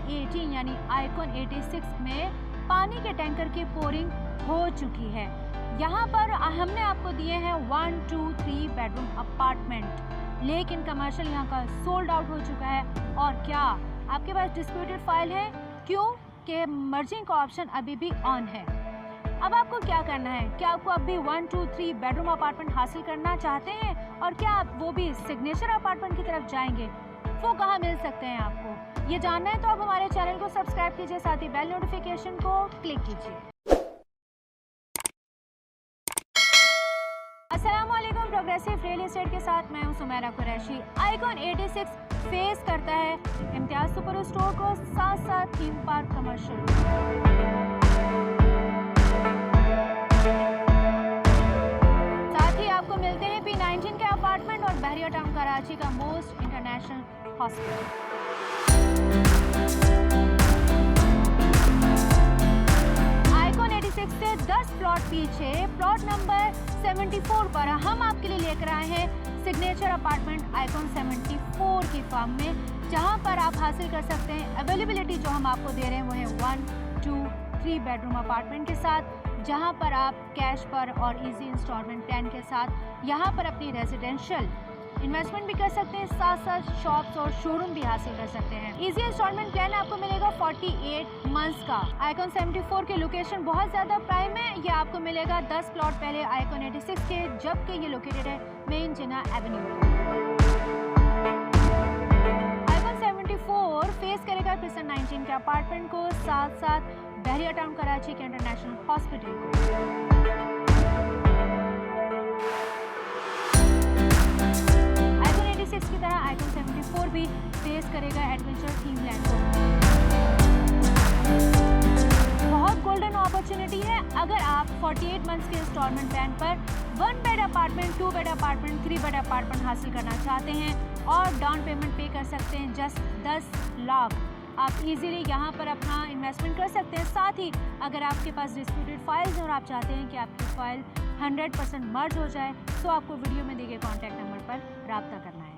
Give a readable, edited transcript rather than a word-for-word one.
18 यानी आइकॉन 86 में पानी के टैंकर की पोरिंग हो चुकी है। यहाँ पर हमने आपको दिए हैं 1, 2, 3 बेडरूम अपार्टमेंट, लेकिन कमर्शियल यहाँ का सोल्ड आउट हो चुका है। और क्या आपके पास डिस्प्यूटेड फाइल है? क्यों कि मर्जिंग का ऑप्शन अभी भी ऑन है। अब आपको क्या करना है? क्या आपको अब भी 1, 2, 3 बेडरूम अपार्टमेंट हासिल करना चाहते हैं? और क्या आप वो भी सिग्नेचर अपार्टमेंट की तरफ जाएंगे? वो कहाँ मिल सकते हैं आपको? ये जानना है तो आप हमारे चैनल को सब्सक्राइब कीजिए, साथ ही बेल नोटिफिकेशन को क्लिक कीजिए। अस्सलामुअलैकुम, प्रोग्रेसिव रियल एस्टेट के साथ मैं हूं सुमेरा कुरैशी। आइकॉन 86 फेस करता है इम्तियाज सुपर स्टोर को, साथ साथ थीम पार्क कमर्शियल। साथ ही आपको मिलते हैं P19 के अपार्टमेंट और बहरिया टाउन कराची का मोस्ट इंटरनेशनल हॉस्पिटल। आइकॉन 86 से 10 प्लॉट पीछे प्लॉट नंबर 74 पर हम आपके लिए लेकर आए हैं सिग्नेचर अपार्टमेंट आइकॉन 74 की फार्म में, जहां पर आप हासिल कर सकते हैं अवेलेबिलिटी जो हम आपको दे रहे हैं वो है 1, 2, 3 बेडरूम अपार्टमेंट के साथ, जहां पर आप कैश पर और इजी इंस्टॉलमेंट प्लान के साथ यहां पर अपनी रेजिडेंशियल इन्वेस्टमेंट भी कर सकते हैं, साथ साथ शॉप्स और शोरूम भी हासिल कर सकते हैं। इजी इंस्टॉलमेंट प्लान आपको मिलेगा 48 मंथ्स का। आइकॉन 74 की लोकेशन बहुत ज़्यादा प्राइम है। ये आपको मिलेगा 10 प्लॉट पहले आइकॉन 86 के, जबकि ये लोकेटेड है मेन जिना एवेन्यू। आइकॉन 74 फेस करेगा क्रिसन 19 के अपार्टमेंट को, साथ साथ बहरिया टाउन कराची के इंटरनेशनल हॉस्पिटल को। की तरह आइकॉन 74 भी फेस करेगा एडवेंचर थीम लैंड को। बहुत गोल्डन अपॉर्चुनिटी है। अगर आप 48 मंथ्स के इंस्टॉलमेंट प्लान पर 1 bed apartment, 2 bed apartment, 3 bed apartment हासिल करना चाहते हैं और डाउन पेमेंट पे कर सकते हैं जस्ट 10 लाख, आप इजीली यहाँ पर अपना इन्वेस्टमेंट कर सकते हैं। साथ ही अगर आपके पास डिस्प्यूटेड फाइल्स हैं और आप चाहते हैं कि आपकी फाइल 100% मर्ज हो जाए, तो आपको वीडियो में दिए गए कॉन्टैक्ट नंबर पर रब्ता करना है।